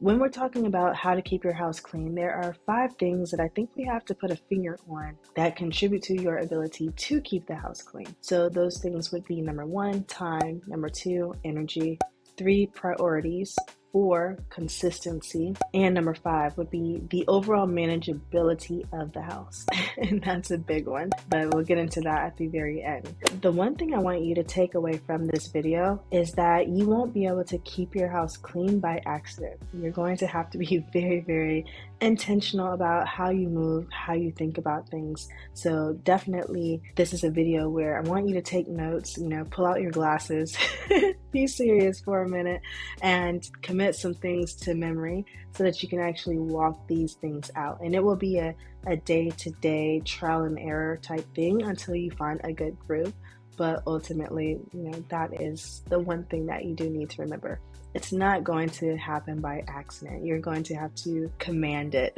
When we're talking about how to keep your house clean, there are 5 things that I think we have to put a finger on that contribute to your ability to keep the house clean. So those things would be number 1, time, number 2, energy, 3, priorities, 4, consistency, and number 5 would be the overall manageability of the house. And that's a big one, but we'll get into that at the very end. The one thing I want you to take away from this video is that you won't be able to keep your house clean by accident. You're going to have to be very, very intentional about how you move, how you think about things. So definitely this is a video where I want you to take notes, pull out your glasses, be serious for a minute, and commit some things to memory so that you can actually walk these things out. And it will be a day-to-day trial and error type thing until you find a good groove. But ultimately, that is the one thing that you do need to remember. It's not going to happen by accident. You're going to have to command it.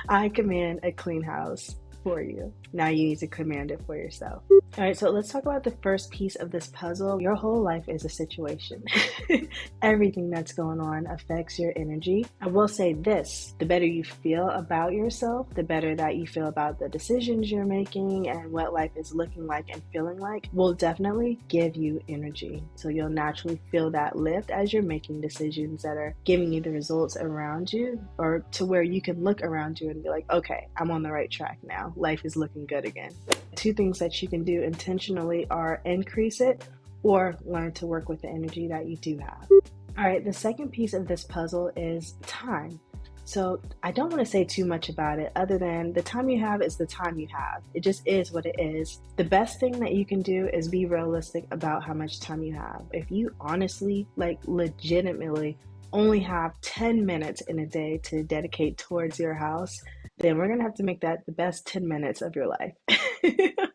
I command a clean house for you. Now you need to command it for yourself. All right, so let's talk about the first piece of this puzzle. Your whole life is a situation. Everything that's going on affects your energy. I will say this, the better you feel about yourself, the better that you feel about the decisions you're making and what life is looking like and feeling like will definitely give you energy. So you'll naturally feel that lift as you're making decisions that are giving you the results around you, or to where you can look around you and be like, okay, I'm on the right track now. Life is looking good again. 2 things that you can do intentionally are increase it or learn to work with the energy that you do have. All right, the second piece of this puzzle is time. So I don't want to say too much about it other than the time you have is the time you have. It just is what it is. The best thing that you can do is be realistic about how much time you have. If you honestly, legitimately only have 10 minutes in a day to dedicate towards your house, then we're going to have to make that the best 10 minutes of your life.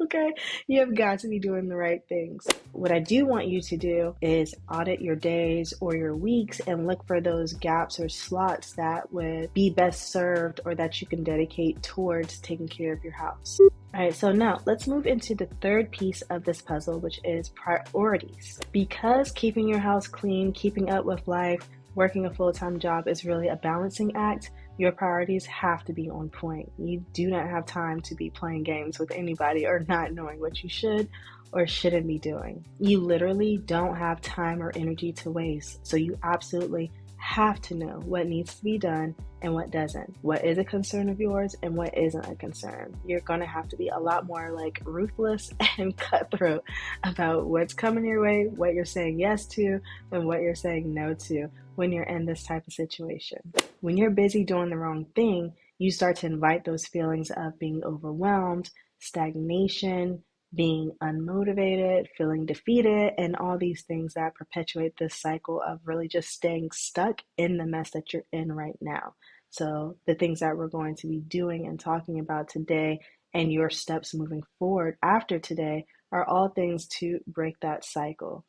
Okay? You have got to be doing the right things. What I do want you to do is audit your days or your weeks and look for those gaps or slots that would be best served or that you can dedicate towards taking care of your house. All right, so now let's move into the third piece of this puzzle, which is priorities. Because keeping your house clean, keeping up with life, working a full-time job is really a balancing act, your priorities have to be on point. You do not have time to be playing games with anybody or not knowing what you should or shouldn't be doing. You literally don't have time or energy to waste. So you absolutely have to know what needs to be done and what doesn't. What is a concern of yours and what isn't a concern. You're going to have to be a lot more ruthless and cutthroat about what's coming your way, what you're saying yes to, and what you're saying no to when you're in this type of situation. When you're busy doing the wrong thing, you start to invite those feelings of being overwhelmed, stagnation, being unmotivated, feeling defeated, and all these things that perpetuate this cycle of really just staying stuck in the mess that you're in right now. So the things that we're going to be doing and talking about today and your steps moving forward after today are all things to break that cycle.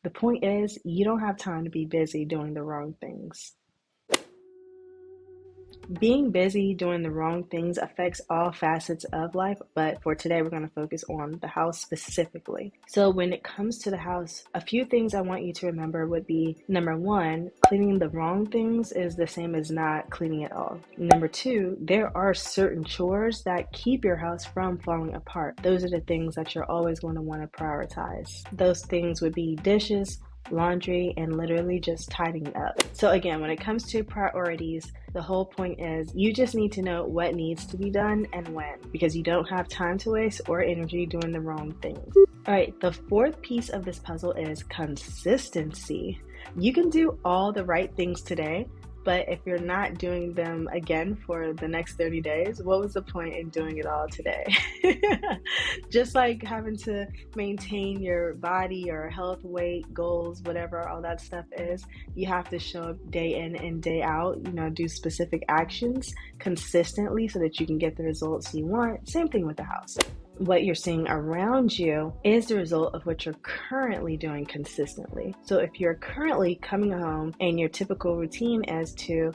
The point is, you don't have time to be busy doing the wrong things. Being busy doing the wrong things affects all facets of life, but for today we're going to focus on the house specifically. So when it comes to the house, a few things I want you to remember would be, number 1, cleaning the wrong things is the same as not cleaning at all. Number 2, there are certain chores that keep your house from falling apart. Those are the things that you're always going to want to prioritize. Those things would be dishes, laundry, and literally just tidying up. So again, when it comes to priorities, the whole point is you just need to know what needs to be done and when, because you don't have time to waste or energy doing the wrong things. All right, the fourth piece of this puzzle is consistency. You can do all the right things today, but if you're not doing them again for the next 30 days, what was the point in doing it all today? Just like having to maintain your body, your health, weight, goals, whatever all that stuff is, you have to show up day in and day out, do specific actions consistently so that you can get the results you want. Same thing with the house. What you're seeing around you is the result of what you're currently doing consistently. So if you're currently coming home and your typical routine is to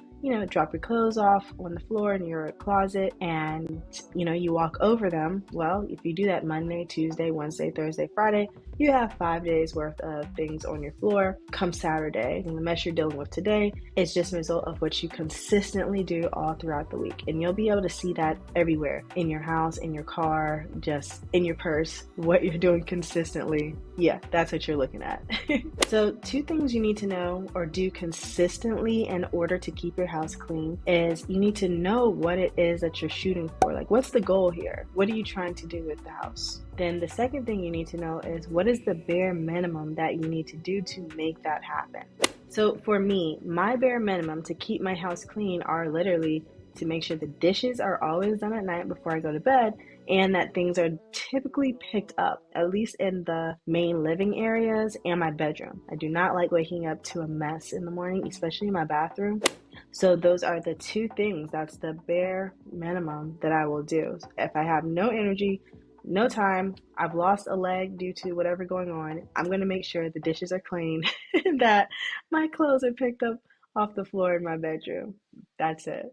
drop your clothes off on the floor in your closet and, you walk over them. Well, if you do that Monday, Tuesday, Wednesday, Thursday, Friday, you have 5 days worth of things on your floor. Come Saturday, and the mess you're dealing with today is just a result of what you consistently do all throughout the week. And you'll be able to see that everywhere, in your house, in your car, just in your purse, what you're doing consistently. Yeah, that's what you're looking at. So 2 things you need to know or do consistently in order to keep your house clean is you need to know what it is that you're shooting for. Like, what's the goal here? What are you trying to do with the house? Then the second thing you need to know is what is the bare minimum that you need to do to make that happen. So for me, my bare minimum to keep my house clean are literally to make sure the dishes are always done at night before I go to bed, and that things are typically picked up, at least in the main living areas and my bedroom. I do not like waking up to a mess in the morning, especially in my bathroom. So those are the 2 things. That's the bare minimum that I will do. If I have no energy, no time, I've lost a leg due to whatever going on, I'm going to make sure the dishes are clean and that my clothes are picked up off the floor in my bedroom. That's it.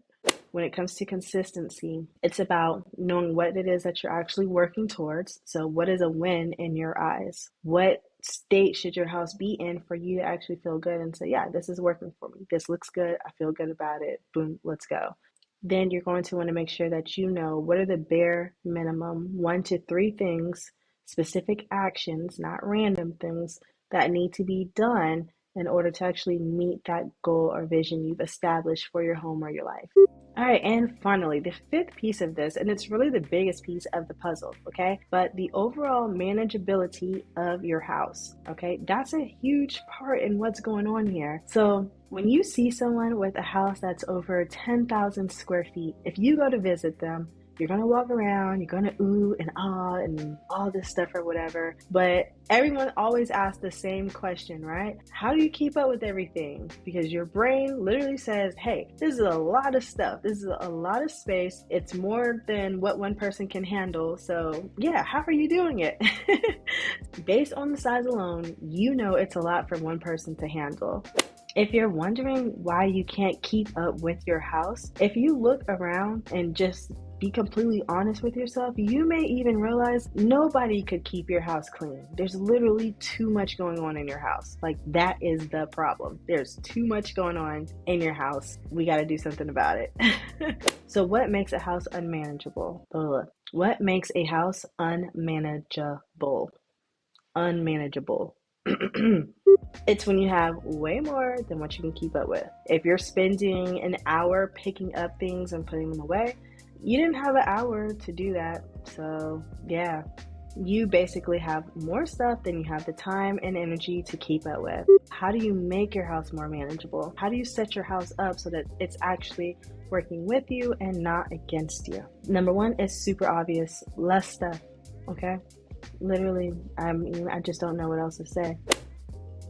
When it comes to consistency, it's about knowing what it is that you're actually working towards. So what is a win in your eyes? What state should your house be in for you to actually feel good and say, yeah, this is working for me. This looks good. I feel good about it. Boom, let's go. Then you're going to want to make sure that you know what are the bare minimum 1 to 3 things, specific actions, not random things, that need to be done in order to actually meet that goal or vision you've established for your home or your life. All right, and finally, the 5th piece of this, and it's really the biggest piece of the puzzle, okay? But the overall manageability of your house, okay? That's a huge part in what's going on here. So when you see someone with a house that's over 10,000 square feet, if you go to visit them, you're going to walk around, you're going to ooh and ah and all this stuff or whatever. But everyone always asks the same question, right? How do you keep up with everything? Because your brain literally says, hey, this is a lot of stuff. This is a lot of space. It's more than what one person can handle. So yeah, how are you doing it? Based on the size alone, you know it's a lot for one person to handle. If you're wondering why you can't keep up with your house, if you look around and just be completely honest with yourself, you may even realize nobody could keep your house clean. There's literally too much going on in your house. Like, that is the problem. There's too much going on in your house. We got to do something about it. So what makes a house unmanageable? What makes a house unmanageable? Unmanageable. It's when you have way more than what you can keep up with. If you're spending an hour picking up things and putting them away, you didn't have an hour to do that. So yeah, you basically have more stuff than you have the time and energy to keep up with. How do you make your house more manageable? How do you set your house up so that it's actually working with you and not against you? Number 1 is super obvious: less stuff. Okay, literally, I just don't know what else to say.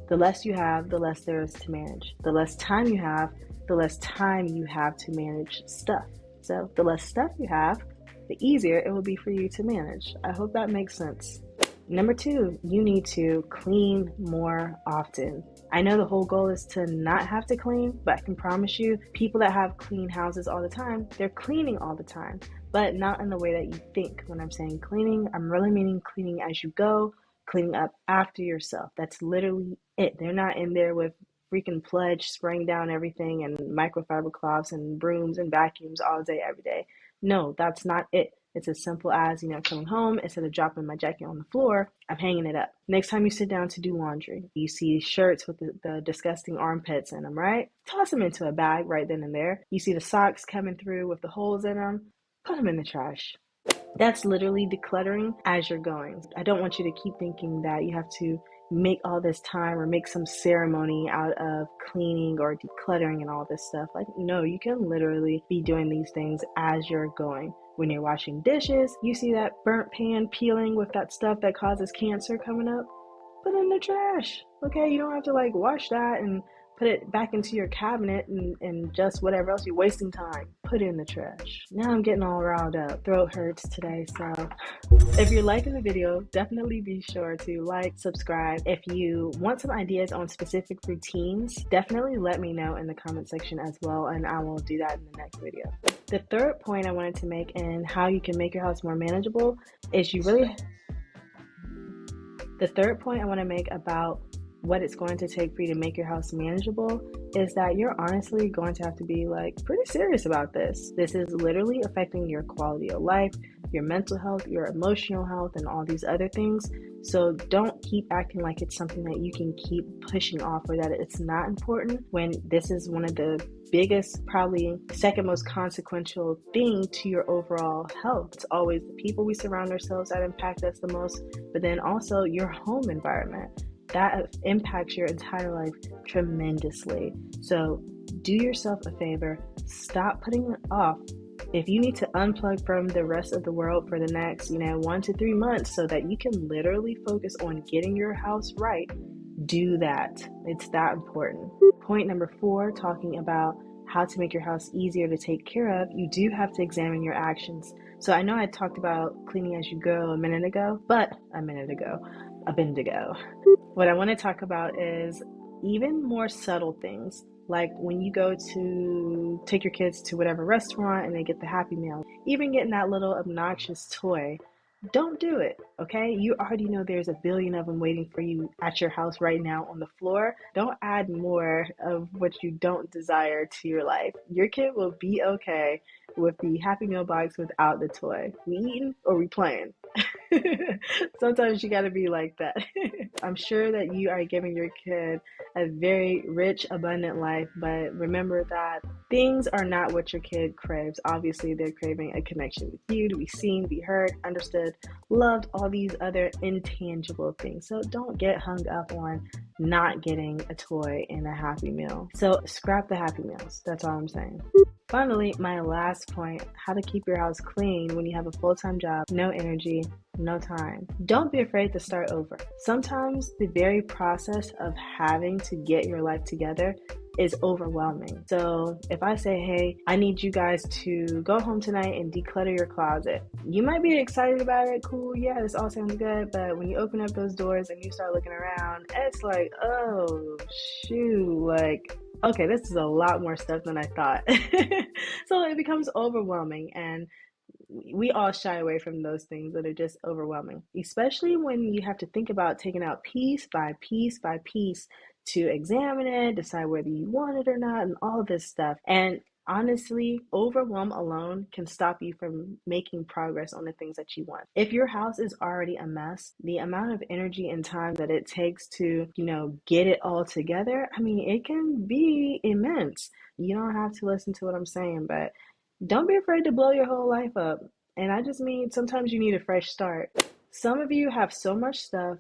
The less you have, the less there is to manage. The less time you have, the less time you have to manage stuff. So the less stuff you have, the easier it will be for you to manage. I hope that makes sense. Number 2, you need to clean more often. I know the whole goal is to not have to clean, but I can promise you, people that have clean houses all the time, they're cleaning all the time, but not in the way that you think. When I'm saying cleaning, I'm really meaning cleaning as you go, cleaning up after yourself. That's literally it. They're not in there with freaking Pledge spraying down everything and microfiber cloths and brooms and vacuums all day, every day. No, that's not it. It's as simple as, coming home, instead of dropping my jacket on the floor, I'm hanging it up. Next time you sit down to do laundry, you see shirts with the disgusting armpits in them, right? Toss them into a bag right then and there. You see the socks coming through with the holes in them, put them in the trash. That's literally decluttering as you're going. I don't want you to keep thinking that you have to make all this time or make some ceremony out of cleaning or decluttering and all this stuff. Like, no, you can literally be doing these things as you're going. When you're washing dishes, you see that burnt pan peeling with that stuff that causes cancer coming up, put it in the trash. Okay, you don't have to wash that and Put it back into your cabinet and just whatever else you're wasting time, put it in the trash. Now I'm getting all riled up. Throat hurts today, so if you're liking the video, definitely be sure to like, subscribe. If you want some ideas on specific routines, definitely let me know in the comment section as well, and I will do that in the next video. The third point I wanted to make in how you can make your house more manageable is the third point I want to make about what it's going to take for you to make your house manageable is that you're honestly going to have to be pretty serious about this. This is literally affecting your quality of life, your mental health, your emotional health, and all these other things. So don't keep acting like it's something that you can keep pushing off or that it's not important when this is one of the biggest, probably second most consequential thing to your overall health. It's always the people we surround ourselves that impact us the most, but then also your home environment. That impacts your entire life tremendously. So do yourself a favor, stop putting it off. If you need to unplug from the rest of the world for the next 1 to 3 months so that you can literally focus on getting your house right, do that. It's that important. Point number 4, talking about how to make your house easier to take care of, you do have to examine your actions. So I know I talked about cleaning as you go a minute ago. What I want to talk about is even more subtle things, like when you go to take your kids to whatever restaurant and they get the Happy Meal, even getting that little obnoxious toy. Don't do it, okay? You already know there's a billion of them waiting for you at your house right now on the floor. Don't add more of what you don't desire to your life. Your kid will be okay with the Happy Meal box without the toy. We eating or we playing? Sometimes you gotta be like that. I'm sure that you are giving your kid a very rich, abundant life, but remember that things are not what your kid craves. Obviously, they're craving a connection with you, to be seen, be heard, understood, loved, all these other intangible things. So don't get hung up on not getting a toy and a Happy Meal. So scrap the Happy Meals. That's all I'm saying. Finally, my last point, how to keep your house clean when you have a full-time job, no energy, no time. Don't be afraid to start over. Sometimes the very process of having to get your life together is overwhelming. So if I say, hey, I need you guys to go home tonight and declutter your closet, you might be excited about it. Cool, yeah, this all sounds good. But when you open up those doors and you start looking around, it's like, oh, shoot, okay, this is a lot more stuff than I thought. So it becomes overwhelming, and we all shy away from those things that are just overwhelming, especially when you have to think about taking out piece by piece by piece to examine it, decide whether you want it or not, and all this stuff. And honestly, overwhelm alone can stop you from making progress on the things that you want. If your house is already a mess, the amount of energy and time that it takes to, get it all together, it can be immense. You don't have to listen to what I'm saying, but don't be afraid to blow your whole life up. And I just mean sometimes you need a fresh start. Some of you have so much stuff,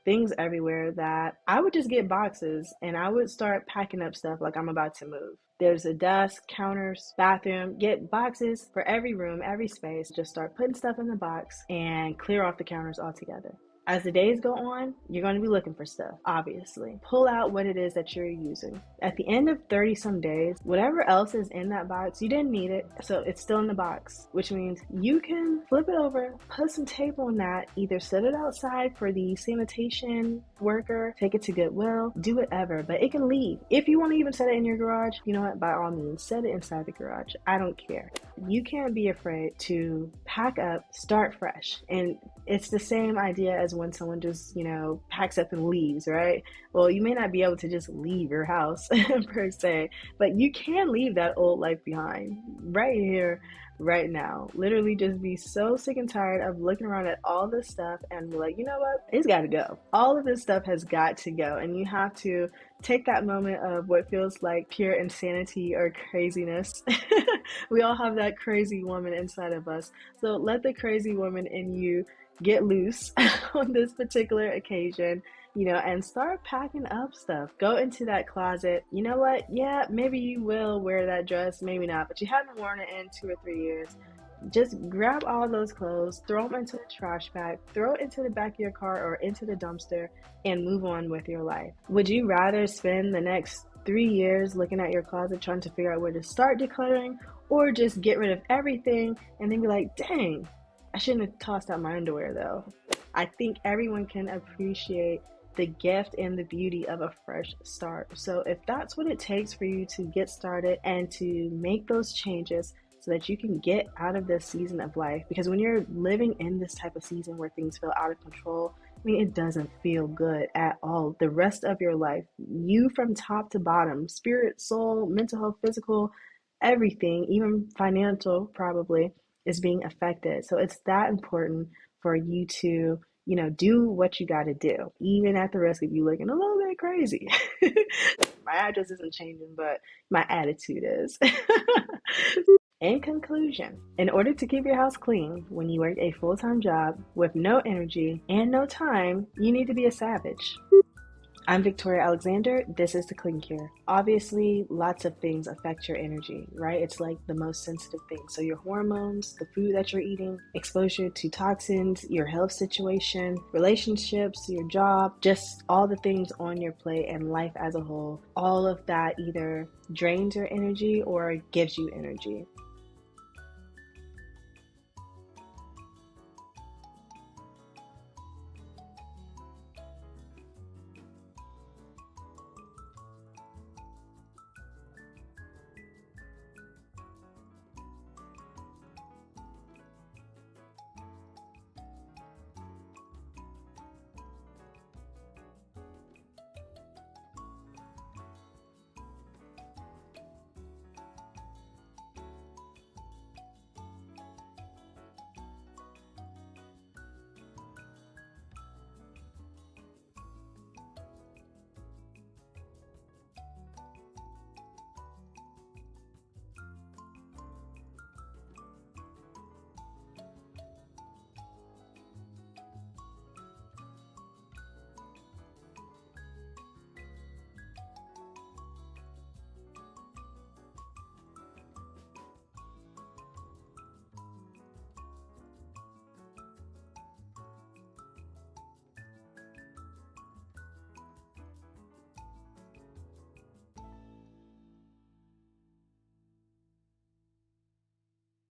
things everywhere, that I would just get boxes and I would start packing up stuff like I'm about to move. There's a desk, counters, bathroom. Get boxes for every room, every space. Just start putting stuff in the box and clear off the counters altogether. As the days go on, you're going to be looking for stuff, obviously. Pull out what it is that you're using. At the end of 30 some days, whatever else is in that box, you didn't need it, so it's still in the box, which means you can flip it over, put some tape on that, either set it outside for the sanitation worker, take it to Goodwill, do whatever, but it can leave. If you want to even set it in your garage, you know what, by all means, set it inside the garage. I don't care. You can't be afraid to pack up, start fresh. And it's the same idea as when someone just, packs up and leaves, right? Well, you may not be able to just leave your house per se, but you can leave that old life behind right here, right now. Literally just be so sick and tired of looking around at all this stuff and be like, you know what? It's got to go. All of this stuff has got to go. And you have to take that moment of what feels like pure insanity or craziness. We all have that crazy woman inside of us. So let the crazy woman in you get loose on this particular occasion, and start packing up stuff. Go into that closet. You know what? Yeah, maybe you will wear that dress, maybe not, but you haven't worn it in 2 or 3 years. Just grab all those clothes, throw them into the trash bag, throw it into the back of your car or into the dumpster, and move on with your life. Would you rather spend the next 3 years looking at your closet trying to figure out where to start decluttering, or just get rid of everything and then be like, dang, I shouldn't have tossed out my underwear though. I think everyone can appreciate the gift and the beauty of a fresh start. So if that's what it takes for you to get started and to make those changes so that you can get out of this season of life, because when you're living in this type of season where things feel out of control, I mean, it doesn't feel good at all. The rest of your life, you from top to bottom, spirit, soul, mental health, physical, everything, even financial probably, is being affected. So it's that important for you to, do what you got to do, even at the risk of you looking a little bit crazy. My address isn't changing, but my attitude is. In conclusion, in order to keep your house clean when you work a full-time job with no energy and no time, you need to be a savage. I'm Victoria Alexander. This is the Clean Cure. Obviously, lots of things affect your energy, right? It's like the most sensitive thing. So your hormones, the food that you're eating, exposure to toxins, your health situation, relationships, your job, just all the things on your plate and life as a whole. All of that either drains your energy or gives you energy.